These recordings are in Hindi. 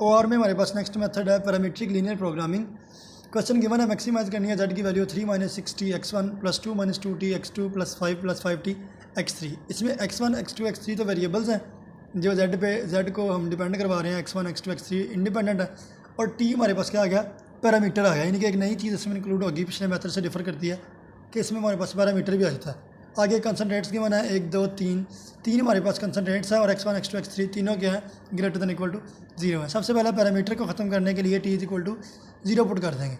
और में हमारे पास नेक्स्ट मेथड है parametric linear programming. Question given है, मैक्सिमाइज करनी है जेड की value 3 - 60 x1 + 2 - 2t x2 + 5 + 5t x3। इसमें x1 x2 x3 तो वेरिएबल्स हैं जो जेड को हम डिपेंड करवा रहे हैं। x1 x2 x3 इंडिपेंडेंट है और t हमारे पास क्या आ गया, पैरामीटर आ गया। यानी कि एक नई चीज़ इसमें इंक्लूड होगी, पिछले मेथड से डिफर करती है कि इसमें हमारे पास पैरामीटर भी आ जाता है। आगे कंसनट्रेट्स गिवन है 1 2 3 तीन हमारे पास कंसनट्रेट्स है और x1 x2 x3 तीनों क्या है, ग्रेटर दैन इक्वल टू 0 है। सबसे पहले पैरामीटर को ख़त्म करने के लिए t = 0 पुट कर देंगे।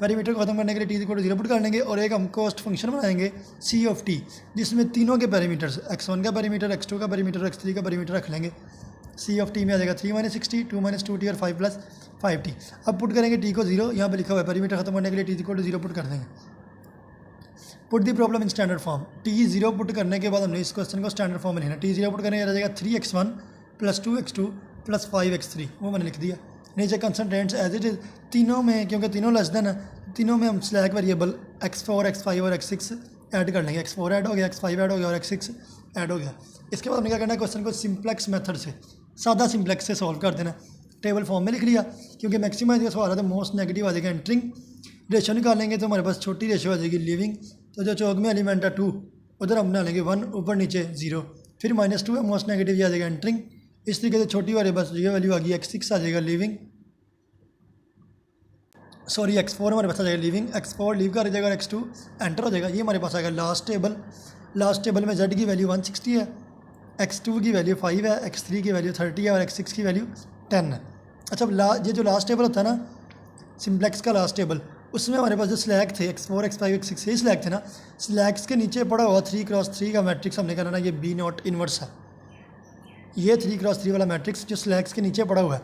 पैरामीटर को ख़त्म करने के लिए t = 0 पुट कर लेंगे और एक हम कॉस्ट फंक्शन बनाएंगे c(t) जिसमें तीनों के पैरामीटर्स x1 का पैरामीटर, x2 का पैरामीटर, x3 का पैरामीटर रख लेंगे। c(t) में आ जाएगा 3 - 60, 2 - 2t और 5 + 5t। अब पुट करेंगे t को 0, यहाँ पे लिखा हुआ है पैरामीटर ख़त्म करने के लिए t = 0 पुट कर देंगे। Put the problem in standard form. t 0 put करने के बाद हमने इस क्वेश्चन को स्टैंडर्ड फॉर्म में लिखना। t 0 पुट करने का जाएगा 3x1 + 2x2 + 5x3, वो मैंने लिख दिया। नीचे कंसनट्रेंट्स एज इट इज़ तीनों में, क्योंकि तीनों लेस देन है, तीनों में हम स्लैक वेरिएबल x4 x5 और x6 ऐड कर लेंगे। x4 ऐड हो गया, x5 ऐड हो गया और x6 ऐड हो गया। इसके बाद हमने क्या करना है, क्वेश्चन को सिंप्लेक्स मेथड से, सादा सिंप्लेक्स से सॉल्व कर देना। टेबल फॉर्म में लिख लिया, क्योंकि मैक्सिमाइज का सवाल है तो मोस्ट नेगेटिव आ जाएगा एंट्रिंग। रेशो निकालेंगे तो हमारे पास छोटी रेशो आ जाएगी लिविंग। तो जो चौक में एलिमेंट है 2, उधर हम बना लेंगे 1, ऊपर नीचे 0। फिर -2 है, मोस्ट नेगेटिव ये आ जाएगा एंट्रिंग। इस तरीके से छोटी वाले बस ये वैल्यू आ गई x6 आ जाएगा लिविंग, सॉरी x4 हमारे पास आ जाएगा लिविंग। x4 लीव कर जाएगा और x2 एंटर हो जाएगा। ये हमारे पास आएगा लास्ट टेबल। लास्ट टेबल में z की वैल्यू 160 है, x2 की वैल्यू 5 है, x3 की वैल्यू 30 है और x6 की वैल्यू 10 है। अच्छा, ये जो लास्ट टेबल होता है ना, सिंप्लेक्स का लास्ट टेबल, उसमें हमारे पास जो स्लैक थे x4 x5 x6 ये स्लैक थे ना, स्लैक्स के नीचे पड़ा हुआ 3x3 का मैट्रिक्स हमने करना, ये B0 इन्वर्स है। ये 3x3 वाला मैट्रिक्स जो स्लैक्स के नीचे पड़ा हुआ है,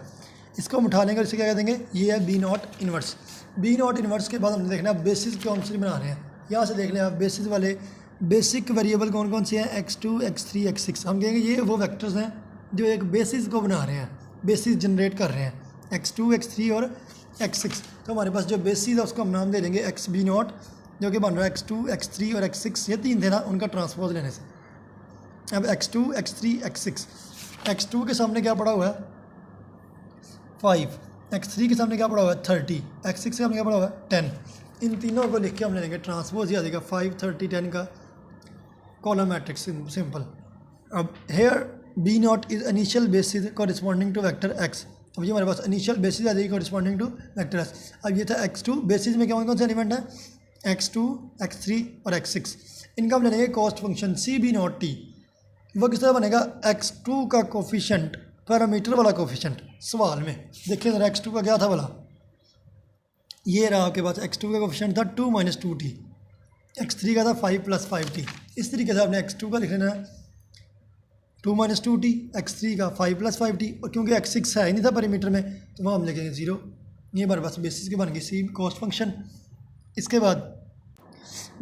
इसको हम उठा लेंगे और इसे क्या कह देंगे, ये है B0 इन्वर्स। B0 इन्वर्स के बाद हमने देखना है बेसिस कौन सी बना रहे हैं। यहाँ से देख लें आप, बेसिस वाले बेसिक वेरिएबल कौन कौन से हैं, x2 x3 x6। हम कहेंगे ये वो वेक्टर्स हैं जो एक बेसिस को बना रहे हैं, बेसिस जनरेट कर रहे हैं, x2 x3 और x6। तो हमारे पास जो बेसिस है उसको हम नाम दे देंगे x B0, जो कि बन रहा है x2 x3 और x6। ये तीन थे ना, उनका ट्रांसपोज लेने से। अब x2 x3 x6, x2 के सामने क्या पड़ा हुआ है 5, x3 के सामने क्या पड़ा हुआ है 30, x6 के सामने क्या पड़ा हुआ है 10। इन तीनों को लिख के हम ले लेंगे ट्रांसपोज ही आ जाएगा 5 30 10 का कॉलम मैट्रिक्स, सिंपल। अब here B0 is initial basis corresponding to vector x। अब ये हमारे पास इनिशियल बेसिस आ जाएगी कॉरिस्पॉन्डिंग टू वेक्टर x। अब ये था x2, बेसिस में कौन कौन से एलिमेंट है x2 x3 और x6। इनका हम ले लेंगे कॉस्ट फंक्शन CB0t। वो किस तरह बनेगा, x2 का कोफिशेंट, पैरामीटर वाला कोफिशेंट। सवाल में देखिए ज़रा x2 का क्या था भला, ये रहा आपके पास x2 का कोफिशेंट था 2 - 2t, x3 का था 5 + 5t। इस तरीके से आपने x2 का लिख लेना है 2 - 2t, x3 का 5 + 5t, और क्योंकि x6 है ही नहीं था पैरामीटर में तो वहाँ हम लिखेंगे 0। ये हमारे पास बेसिस की बन गई सी कॉस्ट फंक्शन। इसके बाद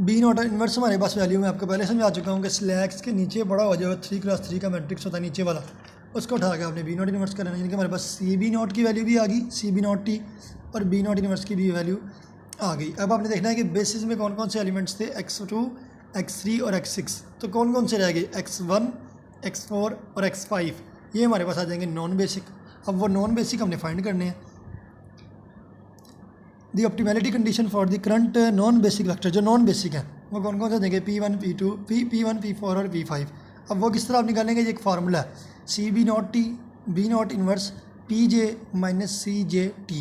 B0 इन्वर्स हमारे पास वैल्यू में आपको पहले समझा चुका हूँ कि स्लैक्स के नीचे बड़ा हो जाएगा 3x3 का मैट्रिक्स होता है नीचे वाला, उसको उठा के आपने B0 इन्वर्स करना है। यानी कि हमारे पास CB0 की वैल्यू भी आ गई, CB0t, और B0 इन्वर्स की भी वैल्यू आ गई। अब आपने देखना है कि बेसिस में कौन कौन से एलिमेंट्स थे, x2 x3 और x6। तो कौन कौन से रह गए, x1 x4 और x5, ये हमारे पास आ जाएंगे नॉन बेसिक। अब वो नॉन बेसिक हमने फाइंड करने हैं। The optimality condition for the current non basic vector, जो नॉन बेसिक है वो कौन कौन से देंगे, P1 P2 P1 P4 और P5। अब वो किस तरह आप निकालेंगे, ये एक फार्मूला है CB0t B0 inverse PJ - CJt।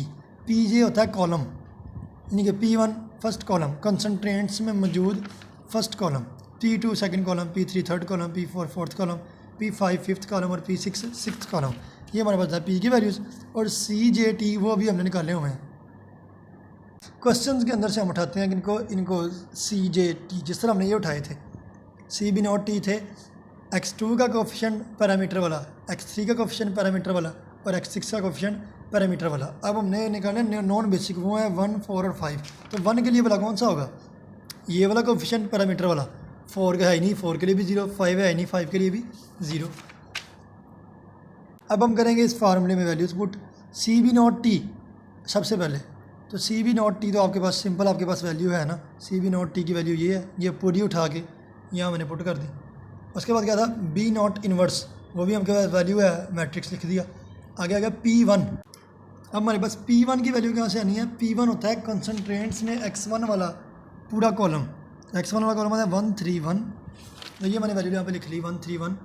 PJ होता है कॉलम, यानी कि P1 फर्स्ट कॉलम, कंसनट्रेंट्स में मौजूद first column, P2 second column, P3 third column, P4 fourth column, P5 fifth column और P6 सिक्स्थ कॉलम। ये हमारे पास है P की वैल्यूज़। और CJt वो भी हमने निकाले हुए हैं। क्वेश्चंस के अंदर से हम उठाते हैं इनको CJt, जिस तरह हमने ये उठाए थे। CB0t थे x2 का कोफिशिएंट पैरामीटर वाला, x3 का कोफिशिएंट पैरामीटर वाला और x6 का कोफिशिएंट पैरामीटर वाला। अब हमने निकाले नॉन बेसिक, वो है 1 4 और 5। तो 1 के लिए वाला कौन सा होगा, ये वाला कोफिशिएंट पैरामीटर वाला। 4 का है ही नहीं, 4 के लिए भी 0, 5 है ही नहीं, 5 के लिए भी 0। अब हम करेंगे इस फार्मूले में वैल्यूज पुट। CB0t सबसे पहले, तो CB0t तो आपके पास सिंपल, आपके पास वैल्यू है ना, CB0t की वैल्यू ये है, ये पूरी उठा के यहाँ मैंने पुट कर दी। उसके बाद क्या था B0 इन्वर्स, वो भी हमके पास वैल्यू है, मैट्रिक्स लिख दिया। आगे आ गया P1, अब हमारे पास P1 की वैल्यू कहाँ से आनी है? P1 होता है कंसनट्रेंट्स में X1 वाला पूरा कॉलम, X1 वाला कॉलम आता है 131, तो ये मैंने वैल्यू यहाँ पे लिख ली 131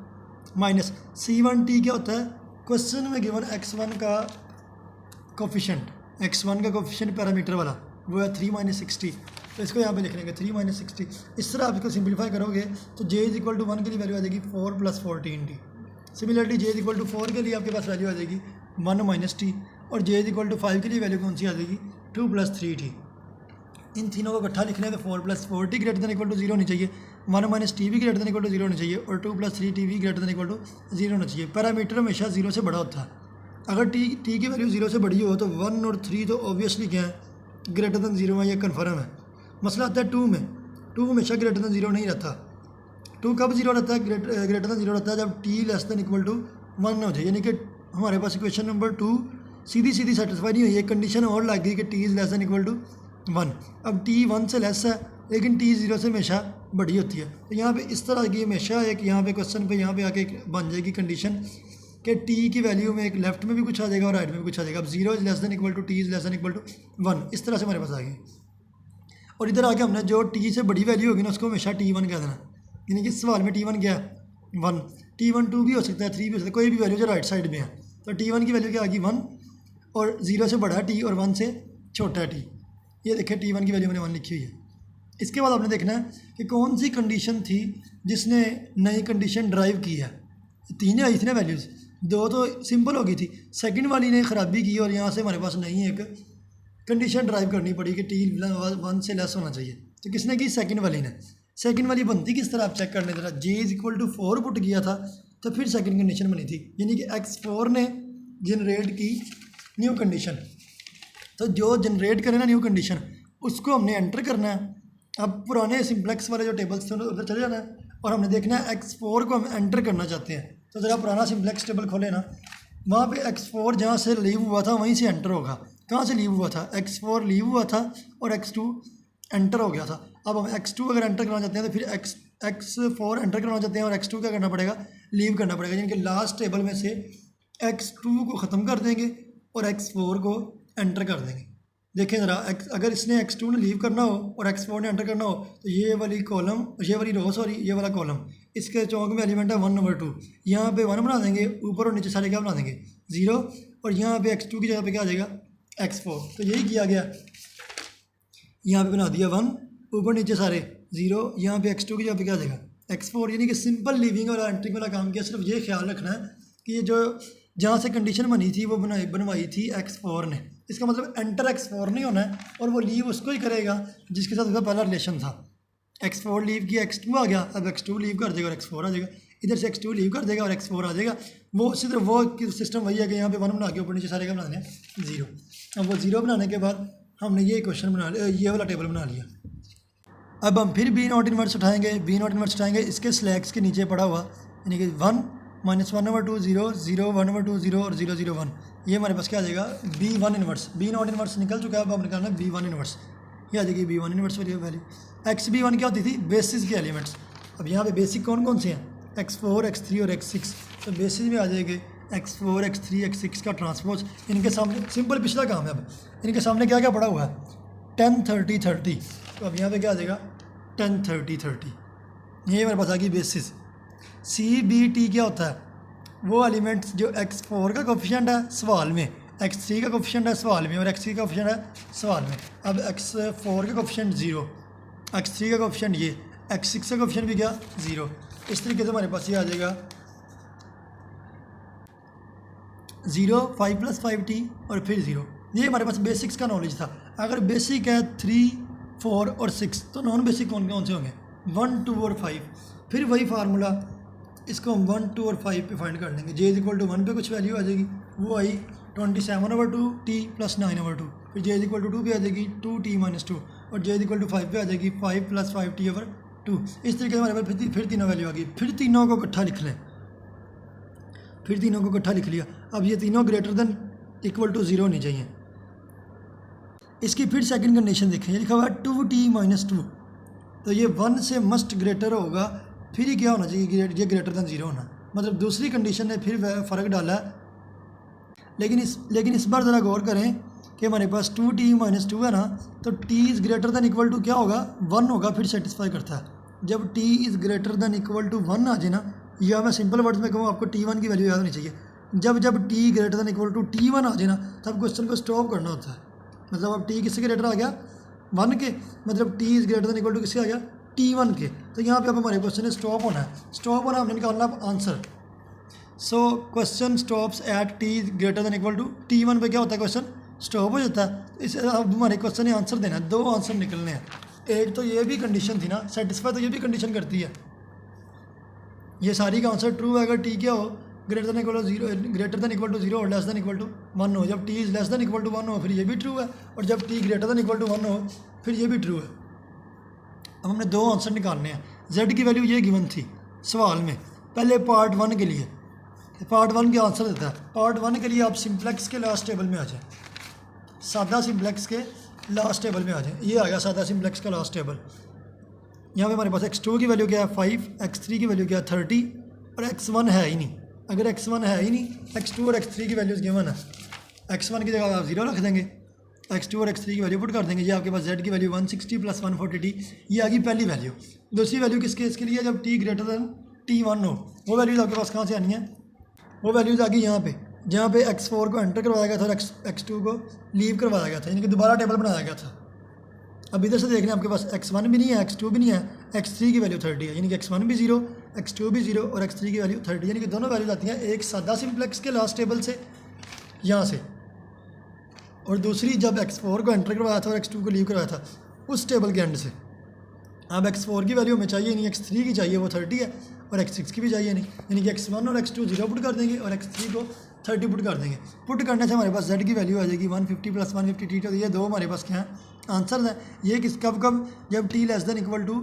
माइनस C1T क्या होता है? क्वेश्चन में गिवन X1 का कोफिशिएंट, X1 का कोफिशिएंट पैरामीटर वाला वो है 3 - 60, तो इसको यहाँ पे लिख लेंगे 3 - 60। इस तरह आप इसको सिंपलीफाई करोगे तो J = 1 के लिए वैल्यू आ जाएगी 4 + 14T। सिमिलरली J = 4 के लिए आपके पास वैल्यू आ जाएगी 1 - T, और J = 5 के लिए वैल्यू कौन सी आ जाएगी? 2 + 3T। इन तीनों को इकट्ठा लिख लें तो 4 + 4T > 0 होनी चाहिए, 1 - T भी > 0 होनी चाहिए, और 2 + 3T भी > 0 होना चाहिए। पैरामीटर हमेशा 0 से बड़ा होता है। अगर T की वैल्यू 0 से बड़ी हो तो 1 और 3 तो ऑब्वियसली क्या है? > 0 है, ये कन्फर्म है। मसला आता है 2 में, 2 हमेशा > 0 नहीं रहता। 2 कब 0 रहता है? ग्रेटर दैन 0 रहता है जब T <= 1 हो जाए, यानी कि हमारे पास इक्वेशन नंबर 2 सीधी सेटिस्फाई नहीं हुई, एक कंडीशन और लग गई कि T <= 1। अब T 1 से लेस है लेकिन T 0 से हमेशा बड़ी होती है, तो यहाँ पे इस तरह की हमेशा एक यहाँ पे क्वेश्चन पे यहाँ पे आके बन जाएगी कंडीशन कि T की वैल्यू में एक लेफ्ट में भी कुछ आ जाएगा और राइट में भी कुछ आ जाएगा। अब 0 <= T <= 1, इस तरह से हमारे पास आ गई। और इधर आके हमने जो T से बड़ी वैल्यू होगी ना उसको हमेशा T1 कह देना, यानी कि सवाल में T1 क्या है? 1। T1 2 भी हो सकता है, 3 भी हो सकता है, कोई भी वैल्यू जो राइट साइड में है। तो T1 की वैल्यू क्या आ गई? 1, और 0 से बड़ा है T और 1 से छोटा है T। ये देखिए T1 की वैल्यू मैंने 1 लिखी हुई है। इसके बाद आपने देखना है कि कौन सी कंडीशन थी जिसने नई कंडीशन ड्राइव की है। 3 आई थी ना वैल्यूज़, 2 तो सिंपल हो गई थी, सेकंड वाली ने ख़राबी की और यहाँ से हमारे पास नई एक कंडीशन ड्राइव करनी पड़ी कि T 1 से लेस होना चाहिए। तो किसने की? सेकंड वाली ने। सेकंड वाली बनती किस तरह आप चेक करने जरा, J = 4 पुट किया था तो फिर सेकंड कंडीशन बनी थी, यानी कि X4 ने जनरेट की न्यू कंडीशन। तो जो जनरेट करे ना न्यू कंडीशन उसको हमने एंटर करना है। अब पुराने सिम्प्लेक्स वाले जो टेबल्स थे उधर चले जाना है और हमने देखना है X4 को हम एंटर करना चाहते हैं। तो ज़रा पुराना सिम्प्लेक्स टेबल खोले ना, वहाँ पे X4 जहाँ से लीव हुआ था वहीं से एंटर होगा। कहाँ से लीव हुआ था? X4 लीव हुआ था और X2 एंटर हो गया था। अब हम X2 अगर एंटर करना चाहते हैं तो फिर X4 एंटर करना चाहते हैं और X2 क्या करना पड़ेगा? लीव करना पड़ेगा, यानी कि लास्ट टेबल में से X2 को ख़त्म कर देंगे और X4 को एंटर कर देंगे। देखें ज़रा, अगर इसने X2 ने लीव करना हो और X4 ने एंटर करना हो तो ये वाली कॉलम, ये वाली रो, सॉरी ये वाला कॉलम, इसके चौक में एलिमेंट है 1/2, यहाँ पे 1 बना देंगे, ऊपर और नीचे सारे क्या बना देंगे? 0, और यहाँ पे X2 की जगह पे क्या आ जाएगा? X4। तो यही किया गया, यहाँ पे बना दिया 1, ऊपर नीचे सारे 0, यहाँ पे X2 की जगह पे क्या आ जाएगा? X4। यानी कि सिंपल लीविंग और एंट्रिंग वाला काम किया। सिर्फ ये ख्याल रखना है कि ये जो जहाँ से कंडीशन बनी थी वो बनवाई थी X4 ने। इसका मतलब एंटर X4 नहीं होना है और वो लीव उसको ही करेगा जिसके साथ उसका पहला रिलेशन था। X4 लीव किया, X2 आ गया, अब X2 लीव कर देगा और X4 आ जाएगा, इधर से X2 लीव कर देगा और X4 आ जाएगा। वो सिर्फ वो सिस्टम वही है कि यहाँ पे 1 बना के ऊपर नीचे सारे का बना दें 0। अब वो 0 बनाने के बाद हमने ये क्वेश्चन बना लिया, ये वाला टेबल बना लिया। अब हम फिर B0 इनवर्स उठाएंगे, B0 इनवर्स उठाएंगे इसके स्लैक्स के नीचे पड़ा हुआ, यानी कि 1 - 1/2 0 0 1/2 0 और 0 0 1, ये हमारे पास क्या आ जाएगा? B1 inverse. B0 इनवर्स निकल चुका है, अब हम निकालना है B1 इनवर्स। ये आ जाएगी B1 इनवर्स वाली वैल्यू। XB1 क्या होती थी? बेसिस के एलिमेंट्स। अब यहाँ पे बेसिक कौन कौन से हैं? X4 X3 और X6। तो बेसिस में आ जाएंगे X4 X3 X6 का ट्रांसपोज। इनके सामने सिंपल पिछला काम है, अब इनके सामने क्या क्या पड़ा हुआ है? 10 30 30। तो अब यहाँ पे क्या आ जाएगा? 10 30 30। ये हमारे पास आ गई बेसिस। CBT क्या होता है? वो एलिमेंट्स जो X4 का कोफिशिएंट है सवाल में, X3 का कोफिशिएंट है सवाल में और X3 का कोफिशिएंट है सवाल में। अब X4 का कोफिशिएंट 0, X3 का कोफिशिएंट ये, X6 का कोफिशिएंट भी क्या? 0। इस तरीके से हमारे पास ये आ जाएगा 0 5 + 5T और फिर 0। ये हमारे पास बेसिक्स का नॉलेज था। अगर बेसिक है 3 4 और 6 तो नॉन बेसिक कौन कौन से होंगे? 1 2 और 5। फिर वही फार्मूला, इसको हम 1 2 और 5 पे फाइंड कर लेंगे। J = 1 पे कुछ वैल्यू आ जाएगी, वो आई 27/2 T + 9/2। फिर J = 2 पे आ जाएगी 2T - 2 और J = 5 पे आ जाएगी 5 + 5T/2। इस तरीके से हमारे पास फिर तीनों वैल्यू आ गई। फिर तीनों को इकट्ठा लिख लें, फिर तीनों को इकट्ठा लिख लिया। अब ये तीनों > 0 होनी चाहिए। इसकी फिर सेकंड कंडीशन देखें, ये लिखा हुआ है 2T - 2, तो ये 1 से मस्ट ग्रेटर होगा, फिर ही क्या होना चाहिए? ये > 0 होना। मतलब दूसरी कंडीशन ने फिर फ़र्क डाला है लेकिन इस बार ज़रा गौर करें कि हमारे पास 2t-2 है ना, तो t is greater than equal to क्या होगा, 1 होगा, फिर सेटिस्फाई करता है। जब t is greater than equal to 1 आ जाए ना, या मैं सिंपल वर्ड्स में कहूँ, आपको t1 की वैल्यू याद होनी चाहिए। जब t greater than equal to t1 आ जाए ना, तब क्वेश्चन को स्टॉप करना होता है। मतलब अब t किससे ग्रेटर आ गया, 1 के, मतलब t is greater than equal to किससे आ गया, t1 के। तो यहाँ पे अब हमारे क्वेश्चन में स्टॉप होना है। स्टॉप होना हमने निकालना अब answer. So question stops at t greater than equal to t1 पे क्या होता है, क्वेश्चन स्टॉप हो जाता है। इस अब हमारे क्वेश्चन ने आंसर देना है, 2 आंसर निकलने हैं। एक तो ये भी कंडीशन थी ना, सेटिस्फाई तो ये भी कंडीशन करती है। ये सारी का आंसर ट्रू है अगर t क्या हो, greater than equal to 0, greater than equal to 0 और लेस दैन इक्वल टू 1 हो। जब t is less than equal to 1 हो, फिर ये भी ट्रू है, और जब t greater than equal to 1 हो, फिर ये भी ट्रू है। अब हमने 2 आंसर निकालने हैं। z की वैल्यू ये गिवन थी सवाल में। पहले पार्ट 1 के लिए, पार्ट 1 के आंसर देता है। पार्ट 1 के लिए आप सिंप्लेक्स के लास्ट टेबल में आ जाएं, सादा सिंप्लेक्स के लास्ट टेबल में आ जाएं। ये आ गया सादा सिंप्लेक्स का लास्ट टेबल। यहाँ पे हमारे पास x2 की वैल्यू क्या है 5, x3 की वैल्यू क्या है 30, और x1 है ही नहीं। अगर x1 है ही नहीं, x2 और x3 की वैल्यूज़ गिवन है, x1 की जगह आप 0 रख देंगे, x2 और x3 की वैल्यू पुट कर देंगे। ये आपके पास z की वैल्यू 160 + 140t, ये आ गई पहली वैल्यू। दूसरी वैल्यू किसके, इसके लिए जब t ग्रेटर दैन t1 हो, वो वैल्यूज़ आपके पास कहाँ से आनी है, वो वैल्यूज़ आ गई यहाँ पे, जहाँ पे x4 को एंटर करवाया गया था और x2 को लीव करवाया गया था, यानी कि दोबारा टेबल बनाया गया था। अब इधर से देख रहे हैं आपके पास x1 भी नहीं है, x2 भी नहीं है, x3 की वैल्यू 30 है, यानी कि x1 भी 0, x2 भी 0 और x3 की वैल्यू 30, यानी कि दोनों वैल्यूज आती हैं एक सादा सिंप्लेक्स के लास्ट टेबल से यहाँ से, और दूसरी जब x4 को एंटर करवाया था और x2 को लीव करवाया था उस टेबल के एंड से। अब x4 की वैल्यू हमें चाहिए नहीं, x3 की चाहिए, वो 30 है, और x6 की भी चाहिए नहीं, यानी कि x1 और x2 0 पुट कर देंगे और x3 को 30 पुट कर देंगे। पुट करने से हमारे पास z की वैल्यू आ जाएगी 150 + 150t। तो ये 2 हमारे पास क्या है, आंसर है। ये किस कब जब t less than equal to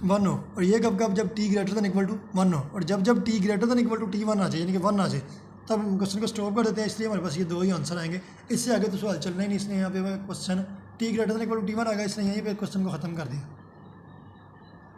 1 हो, और ये कब जब t greater than equal to 1 हो, और जब t greater than equal to t1 आ जाए, यानी कि 1 आ जाए, तब हम क्वेश्चन को स्टॉप कर देते हैं। इसलिए हमारे पास ये 2 ही आंसर आएंगे। इससे आगे तो सवाल चलना ही नहीं, इसलिए यहाँ पे question t greater than equal to t1 आ गया, इसलिए यहीं पर क्वेश्चन को ख़त्म कर दिया।